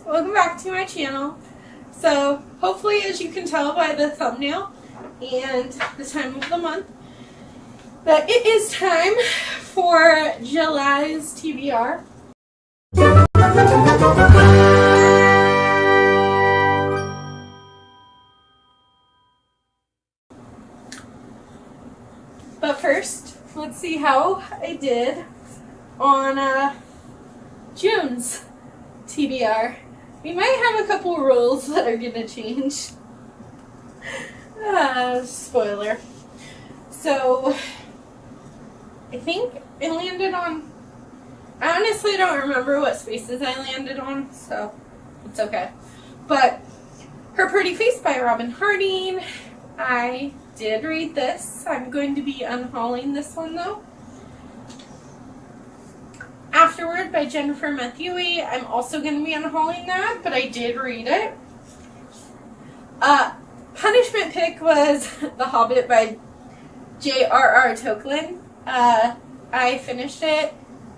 welcome back to my channel. So hopefully, as you can tell by the thumbnail and the time of the month, that it is time for July's TBR. But first, let's see how I did on June's TBR. We might have a couple rules that are gonna change. Spoiler. So, I think I landed on... I honestly don't remember what spaces I landed on, so it's okay. But, Her Pretty Face by Robin Harding. I did read this. I'm going to be unhauling this one, though. Afterward by Jennifer Matthewy. I'm also going to be unhauling that, but I did read it. Punishment pick was The Hobbit by J.R.R. Tolkien. I finished it,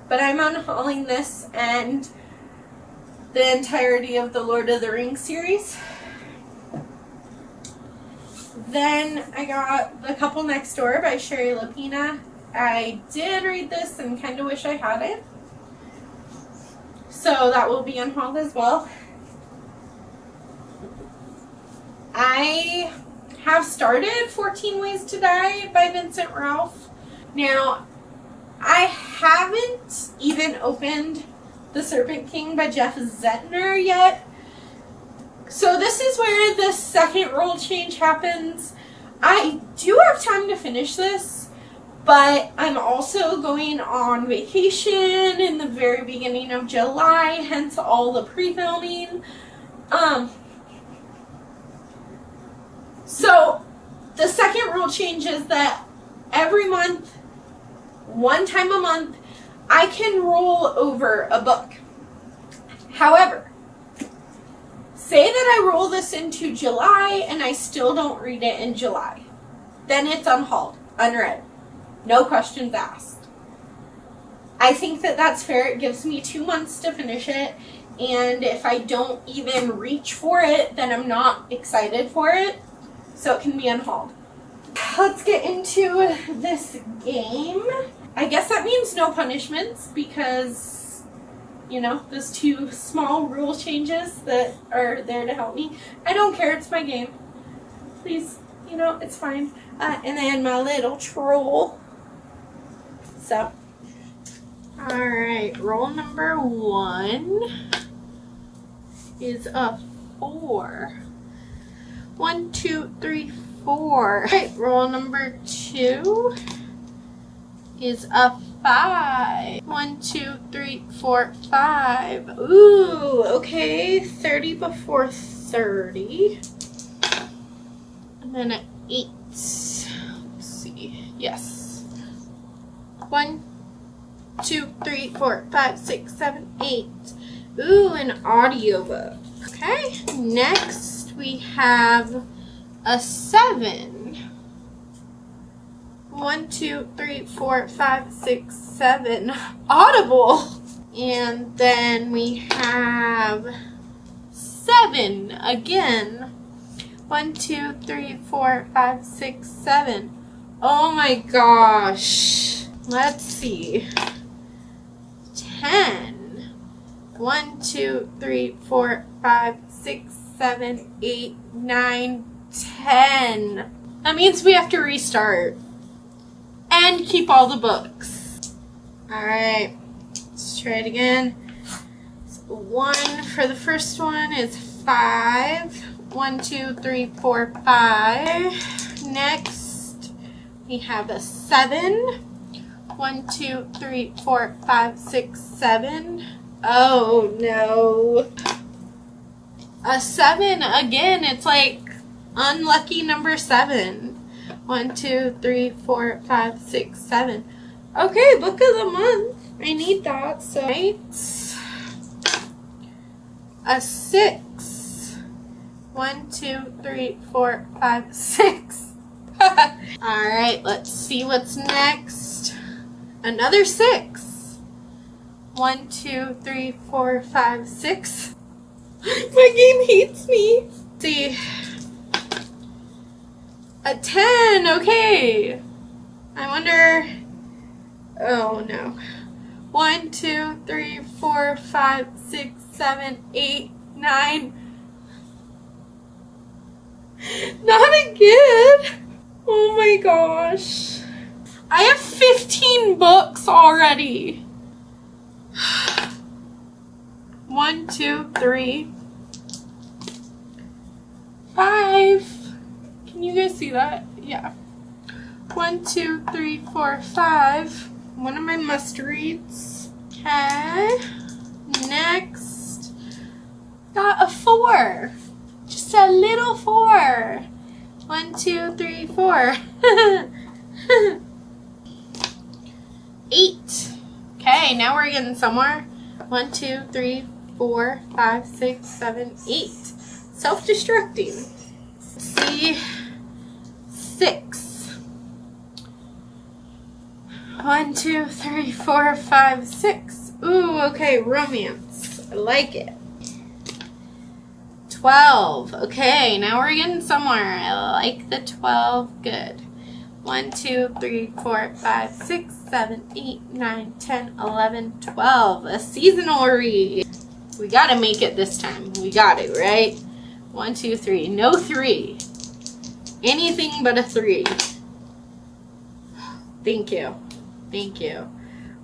but I'm unhauling this and the entirety of the Lord of the Rings series. Then I got The Couple Next Door by Sherry Lapina. I did read this and kind of wish I had it. So that will be unhauled as well. I have started 14 Ways to Die by Vincent Ralph. Now, I haven't even opened The Serpent King by Jeff Zettner yet. So this is where the second rule change happens. I do have time to finish this, but I'm also going on vacation in the very beginning of July, hence all the pre-filming. So the second rule change is that every month, one time a month, I can roll over a book. However, say that I roll this into July and I still don't read it in July. Then it's unhauled, unread. No questions asked. I think that that's fair. It gives me 2 months to finish it. And if I don't even reach for it, then I'm not excited for it. So it can be unhauled. Let's get into this game. I guess that means no punishments because, you know, those 2 small rule changes that are there to help me. I don't care. It's my game. Please, you know, it's fine. And then my little troll. So, alright, roll number 1 is a 4. 1, 2, 3, 4. Alright, roll number 2 is a 5. 1, 2, 3, 4, 5. Ooh, okay, 30 before 30. And then an 8. Let's see. Yes. 1, 2, 3, 4, 5, 6, 7, 8. Ooh, an audiobook. Okay. Next, we have a 7. 1, 2, 3, 4, 5, 6, 7. Audible. And then we have 7 again. 1, 2, 3, 4, 5, 6, 7. Oh my gosh. Let's see. 10. 1, 2, 3, 4, 5, 6, 7, 8, 9, 10. That means we have to restart. And keep all the books. Alright. Let's try it again. So 1 for the first one is 5. 1, 2, 3, 4, 5. Next, we have a 7. 1, 2, 3, 4, 5, 6, 7. Oh no. A 7 again. It's like unlucky number 7. 1, 2, 3, 4, 5, 6, 7. Okay, book of the month. I need that. So, a 6. 1, 2, 3, 4, 5, 6. Alright, let's see what's next. Another 6. 1, 2, 3, 4, 5, 6. My game hates me. Let's see. A 10, okay. I wonder. Oh no. 1, 2, 3, 4, 5, 6, 7, 8, 9. Not again. Oh my gosh. I have 15 books already. 1, 2, 3, 5. Can you guys see that? Yeah. 1, 2, 3, 4, 5. One of my must reads. Okay. Next. Got a 4. Just a little 4. 1, 2, 3, 4. 8. Okay, now we're getting somewhere. 1, 2, 3, 4, 5, 6, 7, 8. Self-destructing. Let's see. 6. 1, 2, 3, 4, 5, 6. Ooh, okay, romance. I like it. 12. Okay, now we're getting somewhere. I like the 12. Good. 1, 2, 3, 4, 5, 6, 7, 8, 9, 10, 11, 12. A seasonal read. We gotta make it this time. We got it, right? 1, 2, 3. No 3. Anything but a 3. Thank you. Thank you.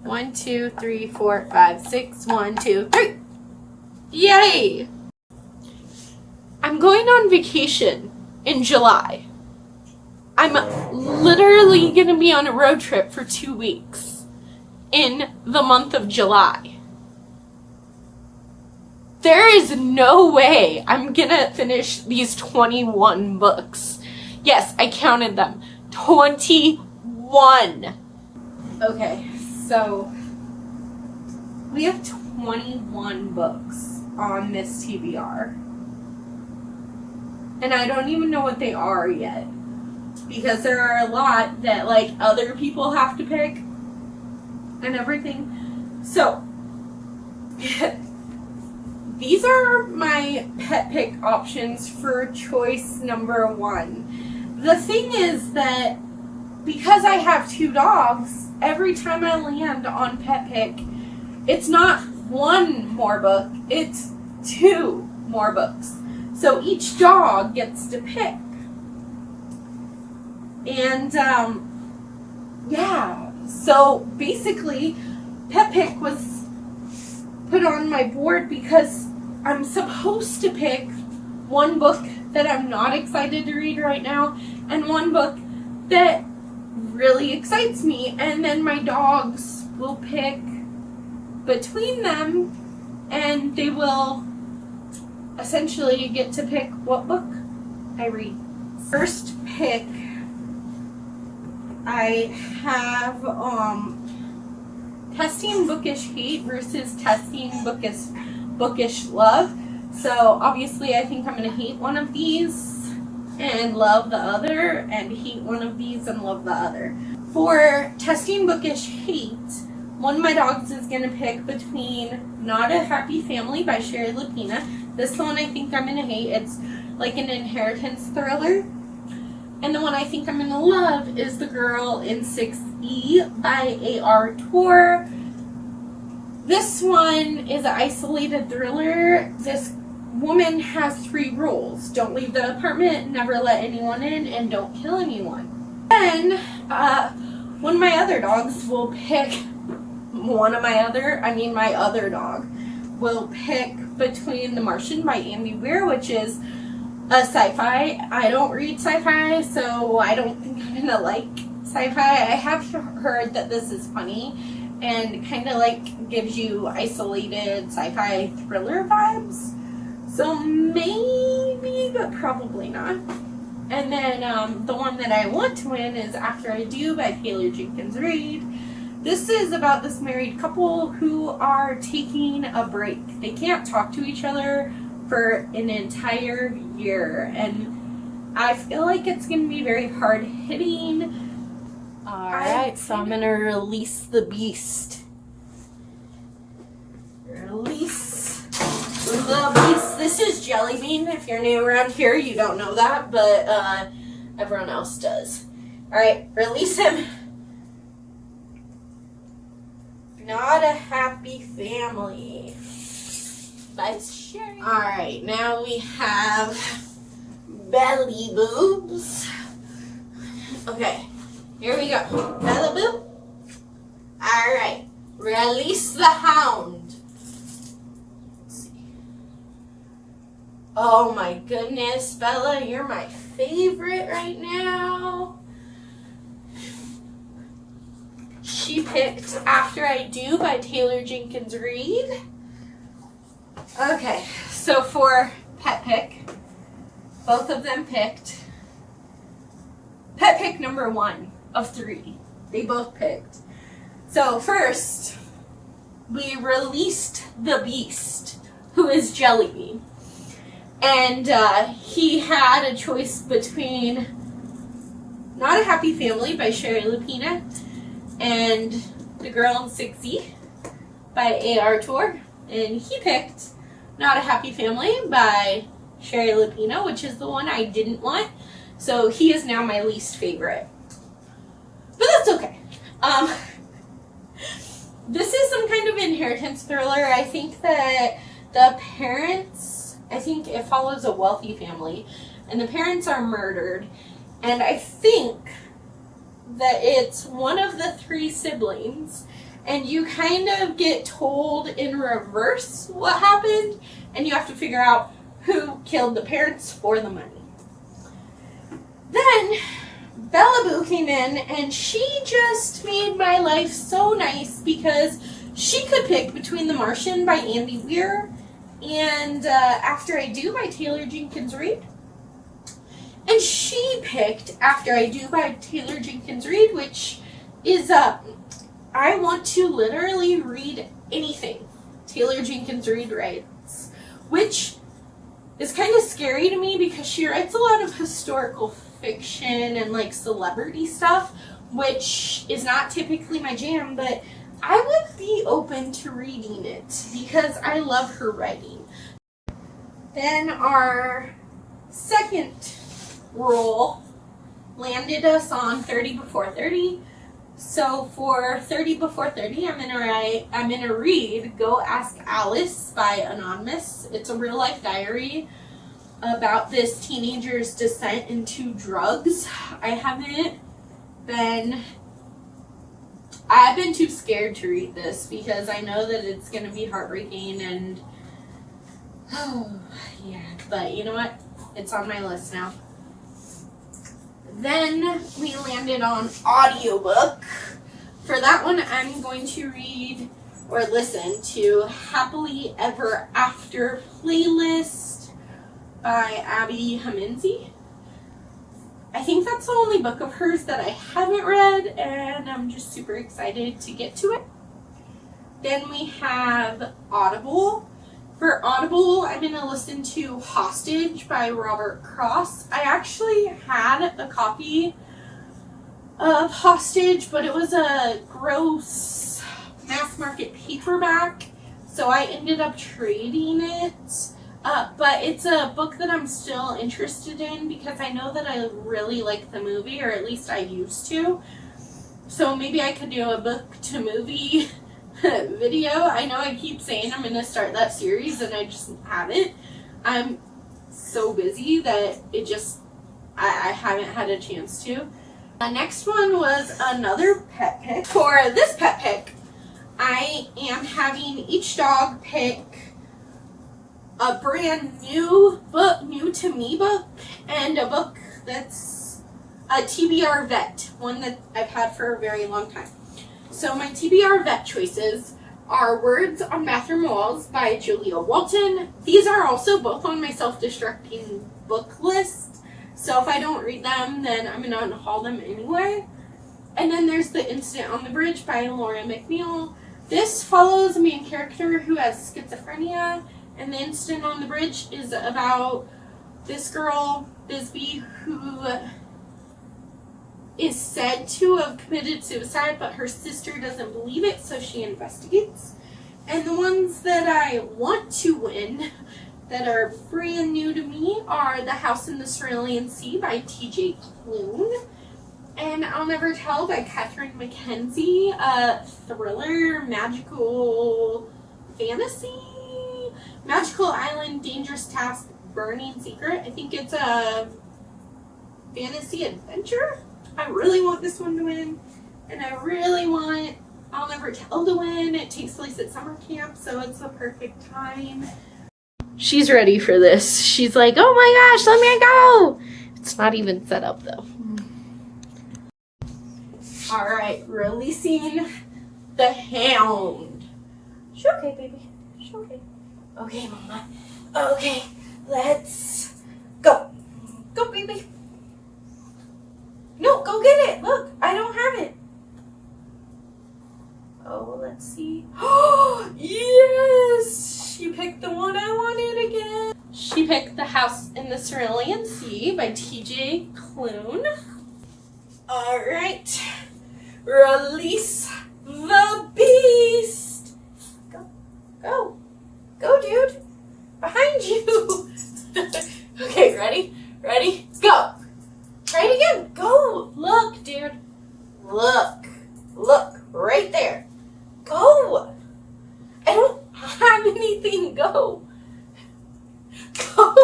1, 2, 3, 4, 5, 6. 1, 2, 3. Yay! I'm going on vacation in July. I'm literally going to be on a road trip for 2 weeks in the month of July. There is no way I'm going to finish these 21 books. Yes, I counted them. 21. Okay, so we have 21 books on this TBR. And I don't even know what they are yet. Because there are a lot that, like, other people have to pick. And everything. So, these are my pet pick options for choice number 1. The thing is that, because I have 2 dogs, every time I land on pet pick, it's not 1 more book, it's 2 more books. So each dog gets to pick. And, yeah. So basically, Pet Pick was put on my board because I'm supposed to pick 1 book that I'm not excited to read right now and 1 book that really excites me. And then my dogs will pick between them and they will essentially get to pick what book I read. First pick, I have Testing Bookish Hate versus Testing Bookish Love. So obviously I think I'm going to hate one of these and love the other, and hate one of these and love the other. For Testing Bookish Hate, one of my dogs is going to pick between Not a Happy Family by Sherry Lapina. This one I think I'm going to hate. It's like an inheritance thriller. And the one I think I'm going to love is The Girl in 6E by A.R. Tor. This one is an isolated thriller. This woman has 3 rules. Don't leave the apartment, never let anyone in, and don't kill anyone. Then, one of my other dogs will pick, my other dog will pick between The Martian by Andy Weir, which is a sci-fi. I don't read sci-fi, so I don't think I'm gonna like sci-fi. I have heard that this is funny and kind of like gives you isolated sci-fi thriller vibes. So maybe, but probably not. And then the one that I want to win is After I Do by Taylor Jenkins Reid. This is about this married couple who are taking a break. They can't talk to each other for an entire year, and I feel like it's going to be very hard hitting. Alright, so I'm going to release the beast. Release the beast this is Jelly Bean. If you're new around here, you don't know that, but everyone else does. Alright, release him. Not a Happy Family by Sherry. Alright, now we have Belly Boobs. Okay, here we go. Belly Boob. Alright, release the Hound. Let's see. Oh my goodness, Bella, you're my favorite right now. She picked After I Do by Taylor Jenkins Reid. Okay, so for pet pick, both of them picked pet pick number 1 of 3. They both picked. So first, we released the Beast, who is Jelly Bean. And he had a choice between Not a Happy Family by Sherry Lupina and The Girl in 6Z by Eyre. And he picked Not a Happy Family by Sherry Lupina, which is the one I didn't want. So he is now my least favorite. But that's okay. This is some kind of inheritance thriller. I think that the parents, I think it follows a wealthy family, and the parents are murdered. And I think that it's one of the 3 siblings, and you kind of get told in reverse what happened, and you have to figure out who killed the parents for the money. Then Bella Boo came in, and she just made my life so nice because she could pick between The Martian by Andy Weir and After I Do by Taylor Jenkins Reid. And she picked After I Do by Taylor Jenkins Reid, which is, I want to literally read anything Taylor Jenkins Reid writes, which is kind of scary to me because she writes a lot of historical fiction and like celebrity stuff, which is not typically my jam, but I would be open to reading it because I love her writing. Then our second roll landed us on 30 Before 30. So for 30 Before 30, I'm gonna read Go Ask Alice by Anonymous. It's a real life diary about this teenager's descent into drugs. I've been too scared to read this because I know that it's gonna be heartbreaking and yeah, but you know what? It's on my list now. Then we landed on audiobook. For that one, I'm going to read or listen to Happily Ever After Playlist by Abby Haminsey. I think that's the only book of hers that I haven't read, and I'm just super excited to get to it. Then we have Audible. For Audible, I'm going to listen to Hostage by Robert Cross. I actually had a copy of Hostage, but it was a gross mass market paperback, so I ended up trading it. But it's a book that I'm still interested in because I know that I really like the movie, or at least I used to. So maybe I could do a book to movie video. I know I keep saying I'm going to start that series and I just haven't. I'm so busy that I haven't had a chance to. The next one was another pet pick. For this pet pick, I am having each dog pick a brand new book, new to me book, and a book that's a TBR vet, one that I've had for a very long time. So my TBR vet choices are Words on Bathroom Walls by Julia Walton. These are also both on my self-destructing book list, so if I don't read them, then I'm going to unhaul them anyway. And then there's The Incident on the Bridge by Laura McNeil. This follows a main character who has schizophrenia, and The Incident on the Bridge is about this girl, Bisbee, who is said to have committed suicide, but her sister doesn't believe it, so she investigates. And the ones that I want to win that are brand new to me are The House in the Cerulean Sea by T.J. Klune and I'll Never Tell by Catherine Mackenzie, a thriller, magical fantasy, magical island, dangerous task, burning secret. I think it's a fantasy adventure. I really want this one to win, and I really want I'll Never Tell to win. It takes place at summer camp, so it's the perfect time. She's ready for this. She's like, oh my gosh, let me go. It's not even set up though. All right, releasing the hound. She's okay, baby. She's okay. Okay, mama. Okay, let's go. Go, baby. No, go get it. Look, I don't have it. Oh, let's see. Oh, yes! She picked the one I wanted again. She picked The House in the Cerulean Sea by T.J. Klune. All right. Release the beast. Go. Go. Go, dude. Behind you. Okay, ready? Ready? Go. Try it again. Go. Look, dude. Look. Look. Right there. Go. I don't have anything. Go. Go.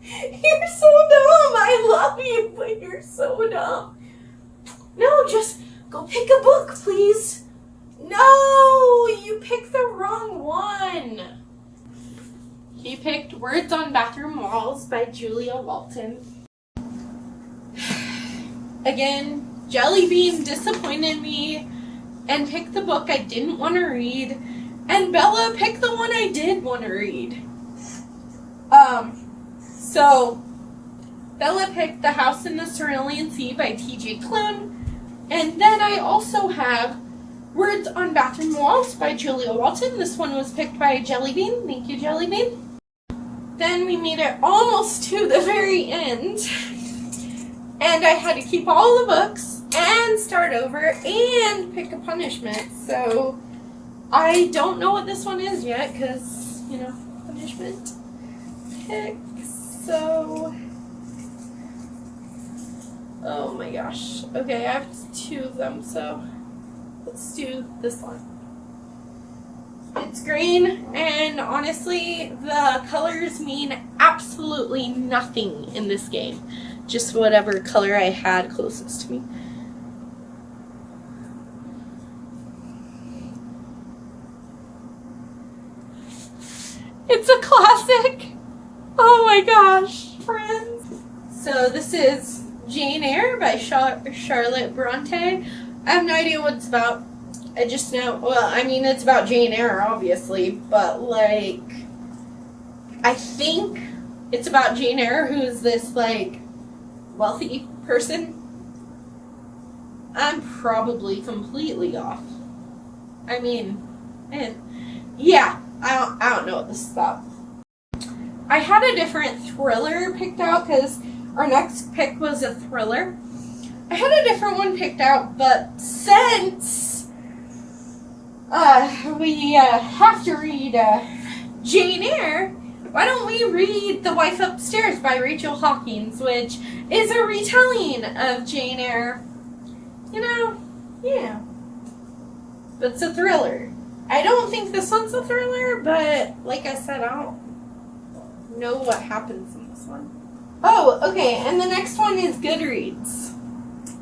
You're so dumb. I love you, but you're so dumb. No, just go pick a book, please. No, you picked the wrong one. He picked Words on Bathroom Walls by Julia Walton. Again, Jelly Bean disappointed me and picked the book I didn't want to read, and Bella picked the one I did want to read. So Bella picked The House in the Cerulean Sea by T.J. Klune, and then I also have Words on Bathroom Walls by Julia Walton. This one was picked by Jelly Bean. Thank you, Jelly Bean. Then we made it almost to the very end, and I had to keep all the books and start over and pick a punishment. So I don't know what this one is yet because, you know, punishment pick. So, oh my gosh. Okay, I have two of them, so let's do this one. It's green, and honestly, the colors mean absolutely nothing in this game. Just whatever color I had closest to me. It's a classic! Oh my gosh, friends. So this is Jane Eyre by Charlotte Bronte. I have no idea what it's about. I just know, well, I mean, it's about Jane Eyre, obviously, but, like, I think it's about Jane Eyre, who's this, like, wealthy person. I'm probably completely off. I mean, yeah, I don't know what this is about. I had a different thriller picked out because our next pick was a thriller. I had a different one picked out, but since we have to read Jane Eyre, why don't we read The Wife Upstairs by Rachel Hawkins, which is a retelling of Jane Eyre. You know, yeah. But it's a thriller. I don't think this one's a thriller, but like I said, I don't know what happens in this one. Oh, okay, and the next one is Goodreads,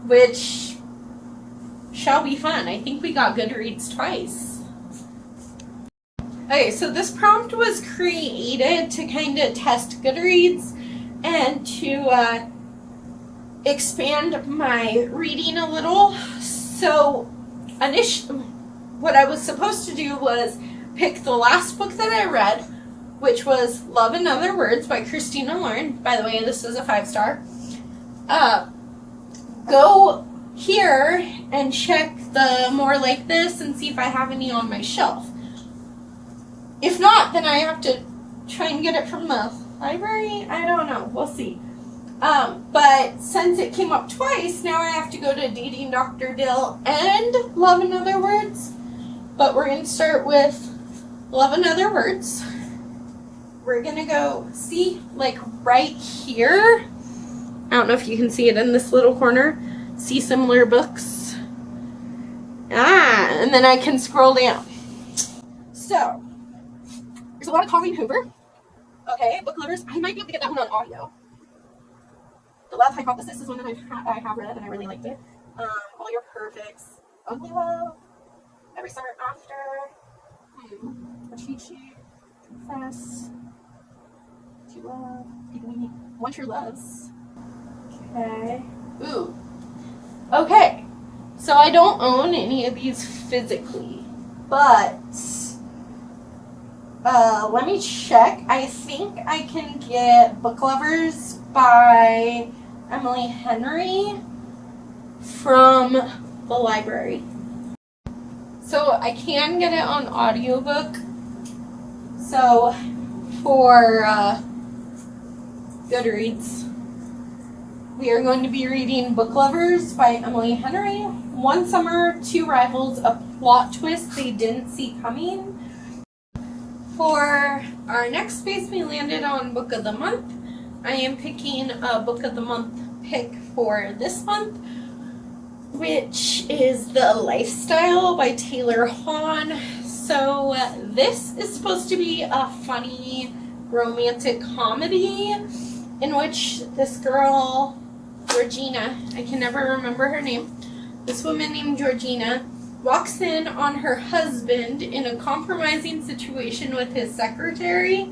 which shall be fun. I think we got Goodreads twice. Okay, so this prompt was created to kind of test Goodreads and to expand my reading a little. So, what I was supposed to do was pick the last book that I read, which was Love and Other Words by Christina Lauren. By the way, this is a 5-star. Go here and check the More Like This and see if I have any on my shelf. If not, then I have to try and get it from the library. I don't know. We'll see. But since it came up twice, now I have to go to Dating Dr. Dill and Love and Other Words. But we're going to start with Love and Other Words. we're gonna go, see, like right here, I don't know if you can see it in this little corner, see similar books. And then I can scroll down. So, there's a lot of Colleen Hoover. Okay, book lovers, I might be able to get that one on audio. The Love Hypothesis is one that I have read and I really liked it. All Your Perfects, Ugly Love, Every Summer After, Chi-Chi, Confess, To Love, One True Loves. Okay. Ooh. Okay. So I don't own any of these physically, but let me check. I think I can get Book Lovers by Emily Henry from the library. So I can get it on audiobook. So for Goodreads, we are going to be reading Book Lovers by Emily Henry. One Summer, Two Rivals, a plot twist they didn't see coming. For our next space, we landed on Book of the Month. I am picking a Book of the Month pick for this month, which is The Lifestyle by Taylor Hahn. So this is supposed to be a funny romantic comedy in which this girl, Georgina, I can never remember her name, this woman named Georgina walks in on her husband in a compromising situation with his secretary.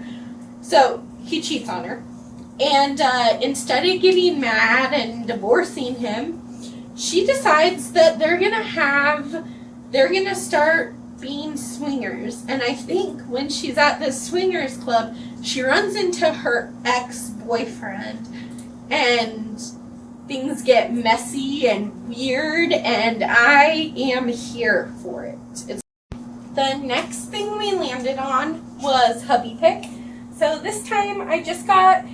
So he cheats on her. And instead of getting mad and divorcing him, she decides that they're gonna start being swingers. And I think when she's at this swingers club, she runs into her ex-boyfriend and things get messy and weird, and I am here for it. The next thing we landed on was Hubby Pick. So this time I just got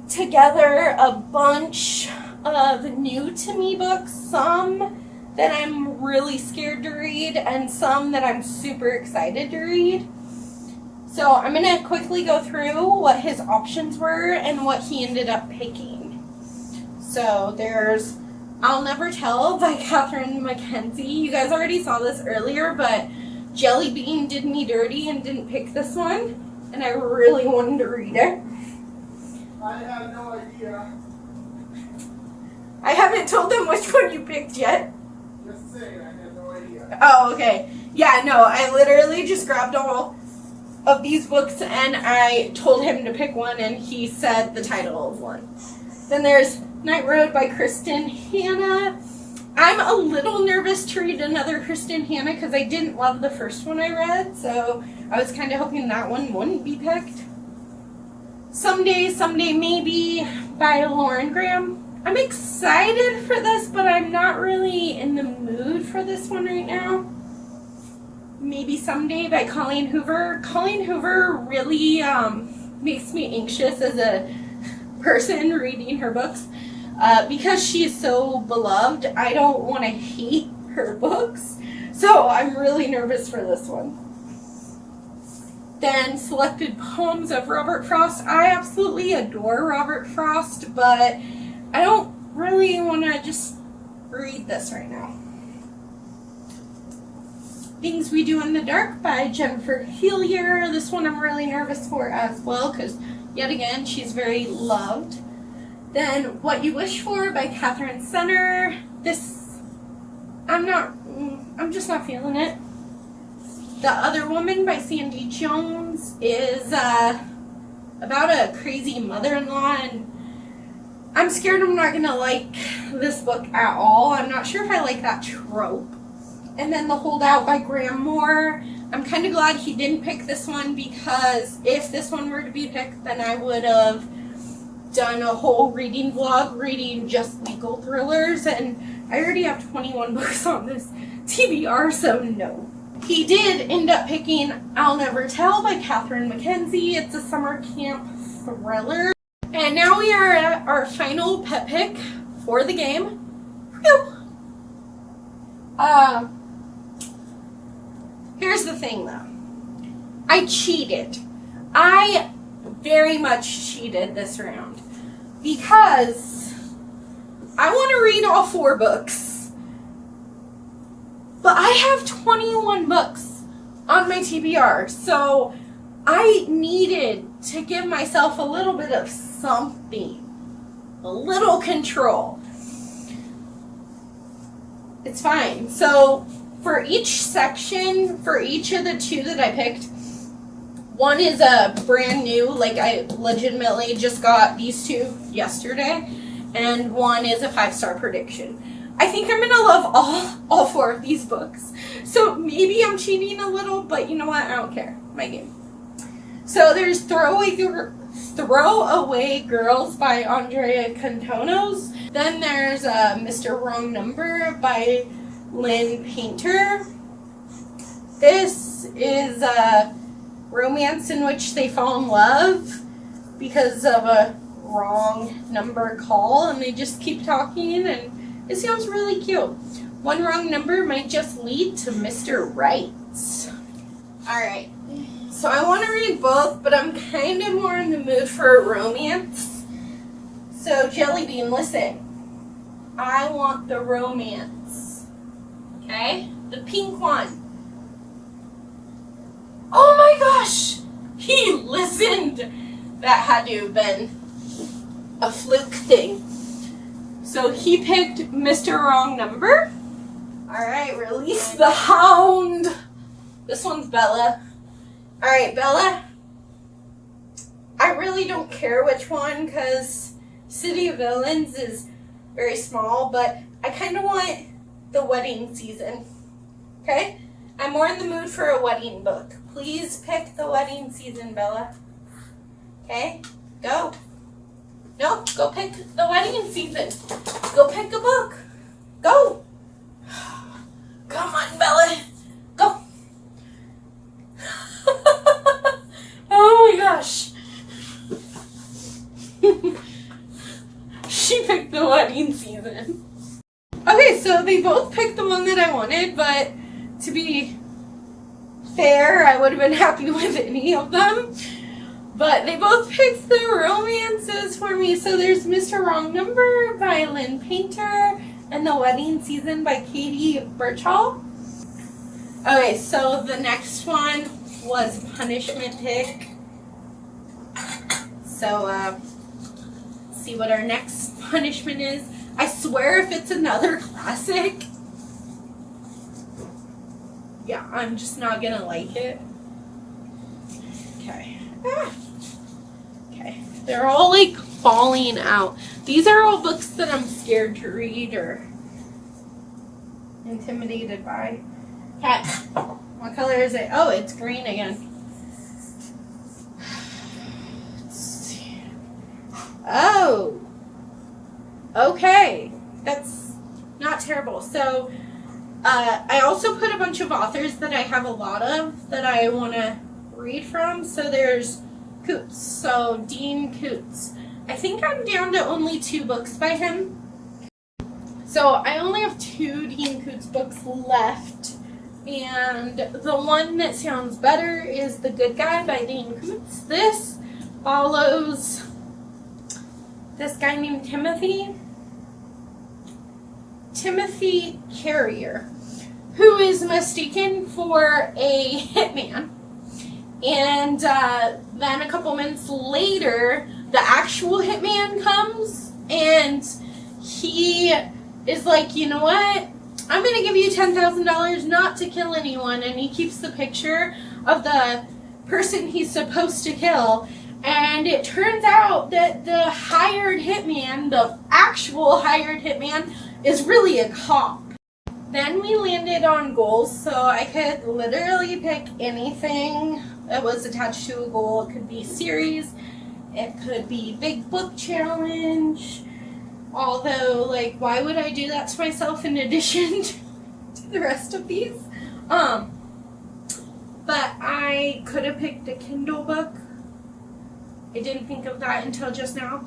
together a bunch of new to me books, some that I'm really scared to read and some that I'm super excited to read. So I'm going to quickly go through what his options were and what he ended up picking. So there's I'll Never Tell by Catherine Mackenzie. You guys already saw this earlier, but Jelly Bean did me dirty and didn't pick this one, and I really wanted to read it. I have no idea. I haven't told them which one you picked yet. Just saying, I have no idea. Oh, okay. Yeah, no, I literally just grabbed all of these books and I told him to pick one, and he said the title of one. Then there's Night Road by Kristen Hanna. I'm a little nervous to read another Kristen Hanna because I didn't love the first one I read, so I was kind of hoping that one wouldn't be picked. Someday Maybe by Lauren Graham. I'm excited for this, but I'm not really in the mood for this one right now. Maybe Someday by Colleen Hoover. Colleen Hoover really makes me anxious as a person reading her books. Because she is so beloved, I don't want to hate her books. So I'm really nervous for this one. Then Selected Poems of Robert Frost. I absolutely adore Robert Frost, but I don't really want to just read this right now. Things We Do in the Dark by Jennifer Hillier. This one I'm really nervous for as well because, yet again, she's very loved. Then What You Wish For by Catherine Senner. This, I'm just not feeling it. The Other Woman by Sandy Jones is about a crazy mother-in-law, and I'm scared I'm not going to like this book at all. I'm not sure if I like that trope. And then The Holdout by Graham Moore. I'm kind of glad he didn't pick this one because if this one were to be picked, then I would have done a whole reading vlog reading just legal thrillers, and I already have 21 books on this TBR, so no. He did end up picking I'll Never Tell by Catherine Mackenzie. It's a summer camp thriller. And now we are at our final pet pick for the game. Whew. Here's the thing though. I cheated. I very much cheated this round because I want to read all 4 books, but I have 21 books on my TBR, so I needed to give myself a little bit of something, a little control. It's fine. So for each section, for each of the 2 that I picked, one is a brand new, like I legitimately just got these 2 yesterday, and one is a 5-star prediction. I think I'm gonna love all 4 of these books. So maybe I'm cheating a little, but you know what? I don't care. My game. So there's Throwaway Girls by Andrea Cantonos. Then there's Mr. Wrong Number by Lynn Painter. This is a romance in which they fall in love because of a wrong number call, and they just keep talking, and it sounds really cute. One wrong number might just lead to Mr. Right. Alright, so I want to read both, but I'm kind of more in the mood for a romance. So, Jellybean, listen. I want the romance. Okay? The pink one. Oh my gosh! He listened! That had to have been a fluke thing. So he picked Mr. Wrong Number. Alright, release the hound. This one's Bella. Alright, Bella. I really don't care which one because City of Villains is very small, but I kind of want the wedding season. Okay? I'm more in the mood for a wedding book. Please pick the wedding season, Bella. Okay? Go. No, go pick the wedding season. Go pick a book. Go. Come on, Bella. Go. Oh my gosh. She picked the wedding season. Okay, so they both picked the one that I wanted, but to be fair, I would have been happy with any of them. But they both picked the romances for me. So there's Mr. Wrong Number by Lynn Painter and The Wedding Season by Katie Birchall. Okay, so the next one was Punishment Pick. So, let's see what our next punishment is. I swear if it's another classic, yeah, I'm just not gonna like it. Okay. Okay. They're all like falling out. These are all books that I'm scared to read or intimidated by. Okay. What color is it? Oh, it's green again. Let's see. Oh. Okay. That's not terrible. So, I also put a bunch of authors that I have a lot of that I want to read from. So there's Coots. So Dean Coots. I think I'm down to only 2 books by him. So I only have 2 Dean Coots books left. And the one that sounds better is The Good Guy by Dean Coots. This follows this guy named Timothy Carrier, who is mistaken for a hitman. And then a couple minutes later, the actual hitman comes, and he is like, you know what? I'm going to give you $10,000 not to kill anyone. And he keeps the picture of the person he's supposed to kill. And it turns out that the hired hitman, the actual hired hitman, is really a cop. Then we landed on goals, so I could literally pick anything that was attached to a goal. It could be series, it could be big book challenge, although, like, why would I do that to myself in addition to the rest of these? But I could have picked a Kindle book. I didn't think of that until just now.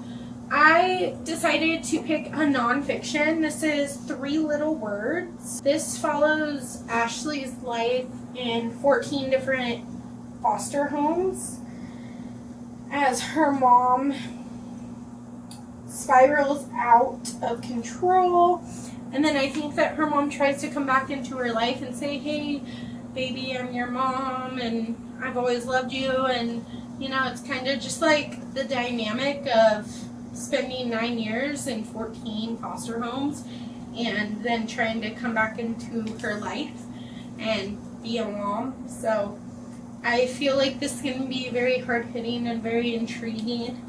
I decided to pick a nonfiction. This is 3 Little Words. This follows Ashley's life in 14 different foster homes. as her mom spirals out of control. And then I think that her mom tries to come back into her life and say, hey, baby, I'm your mom, and I've always loved you. And, you know, it's kind of just like the dynamic of spending 9 years in 14 foster homes and then trying to come back into her life and be a mom. So I feel like this is going to be very hard-hitting and very intriguing.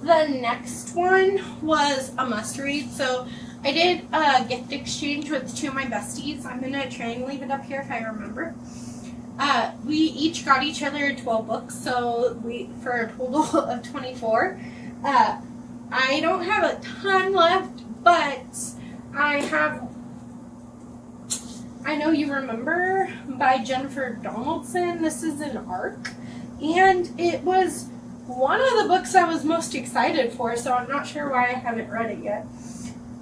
The next one was a must-read. So I did a gift exchange with 2 of my besties. I'm going to try and leave it up here if I remember. We each got each other 12 books, so for a total of 24. I don't have a ton left, but I Know You Remember by Jennifer Donaldson. This is an arc, and it was one of the books I was most excited for, so I'm not sure why I haven't read it yet.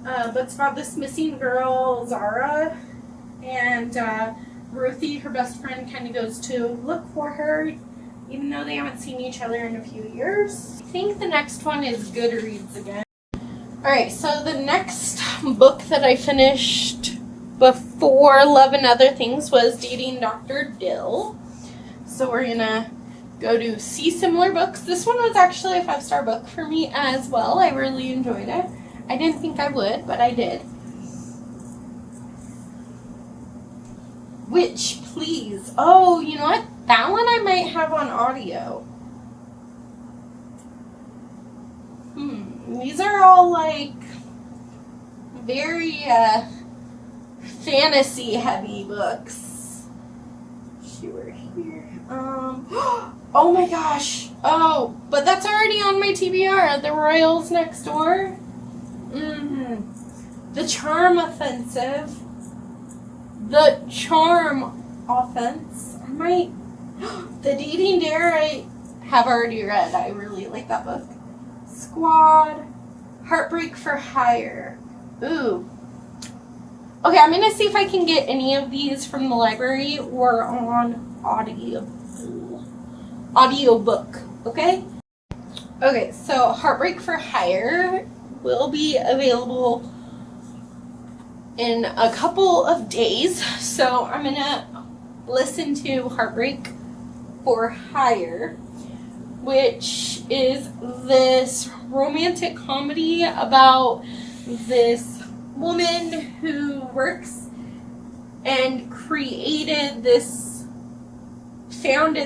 But it's about this missing girl, Zara, and Ruthie, her best friend, kind of goes to look for her, even though they haven't seen each other in a few years. I think the next one is Goodreads again. Alright, so the next book that I finished before Love and Other Things was Dating Dr. Dill. So we're gonna go to See Similar Books. This one was actually a 5-star book for me as well. I really enjoyed it. I didn't think I would, but I did. Witch, Please. Oh, you know what? That one I might have on audio. These are all like very fantasy heavy books. She were here. Oh my gosh. Oh, but that's already on my TBR. The Royals Next Door. The Charm Offensive. The Charm Offense. I might. The Dating Dare I have already read. I really like that book. Squad. Heartbreak for Hire. Ooh. Okay, I'm gonna see if I can get any of these from the library or on audiobook. Okay? Okay, so Heartbreak for Hire will be available in a couple of days. So I'm gonna listen to Heartbreak for Hire, which is this romantic comedy about this woman who works and founded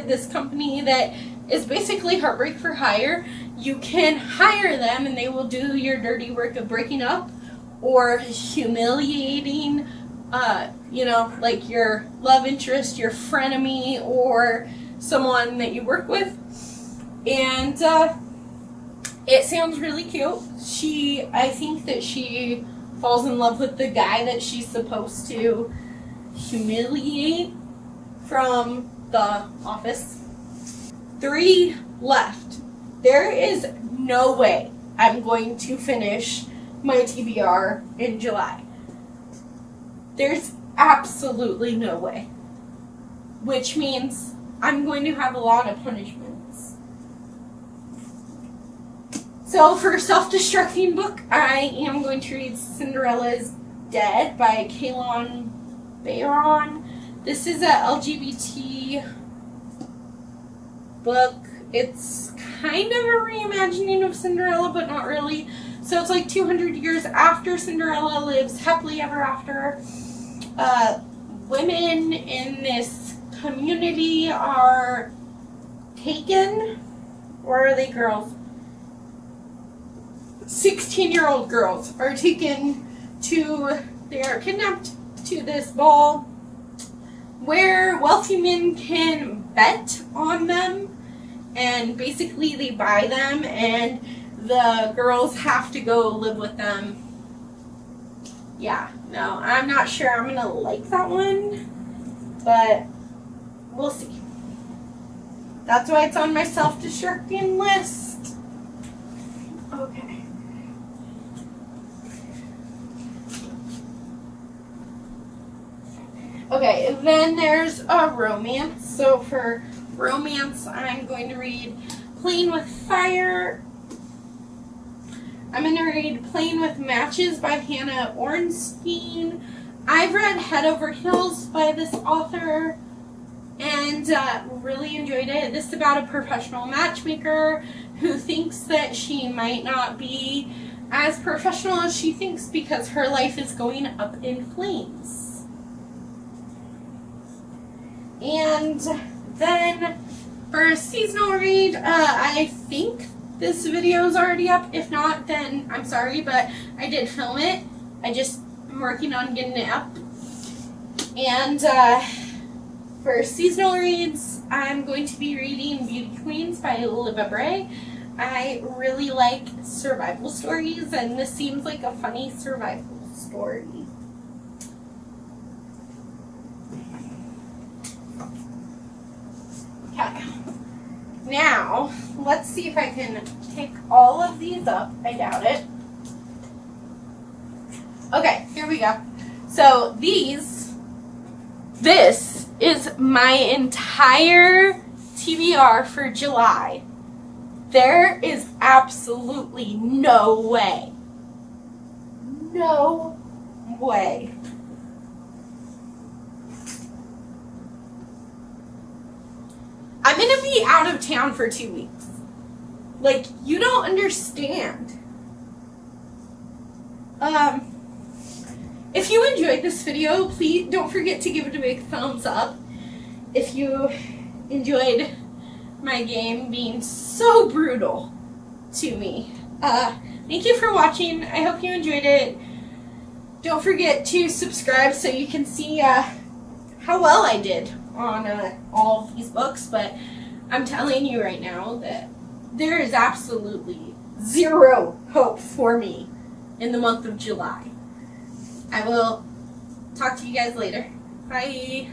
this company that is basically Heartbreak for Hire. You can hire them and they will do your dirty work of breaking up or humiliating, like your love interest, your frenemy, or someone that you work with. And it sounds really cute. I think that she falls in love with the guy that she's supposed to humiliate from the office. 3 left. There is no way I'm going to finish my TBR in July. There's absolutely no way. Which means I'm going to have a lot of punishments. So for a self-destructing book, I am going to read Cinderella's Dead by Kaylon Bayern. This is a LGBT book. It's kind of a reimagining of Cinderella, but not really. So it's like 200 years after Cinderella lives happily ever after. Women in this community are taken, or are they girls? 16-year-old girls are they are kidnapped to this ball where wealthy men can bet on them, and basically they buy them and the girls have to go live with them. Yeah, no, I'm not sure I'm gonna like that one, but we'll see. That's why it's on my self-destructing list. Okay. Okay, then there's a romance. So for romance, I'm going to read Playing with Fire. I'm going to read Playing with Matches by Hannah Ornstein. I've read Head Over Heels by this author and really enjoyed it. This is about a professional matchmaker who thinks that she might not be as professional as she thinks because her life is going up in flames. And then for a seasonal read, I think this video is already up. If not, then I'm sorry, but I did film it. I just am working on getting it up. And for seasonal reads, I'm going to be reading Beauty Queens by Liva Bray. I really like survival stories, and this seems like a funny survival story. Okay. Now, let's see if I can pick all of these up. I doubt it. Okay, here we go. So this is my entire TBR for July. There is absolutely no way. No way. I'm going to be out of town for 2 weeks. Like, you don't understand. If you enjoyed this video, please don't forget to give it a big thumbs up. If you enjoyed my game being so brutal to me. Thank you for watching. I hope you enjoyed it. Don't forget to subscribe so you can see how well I did on all of these books, but I'm telling you right now that there is absolutely zero hope for me in the month of July. I will talk to you guys later. Bye.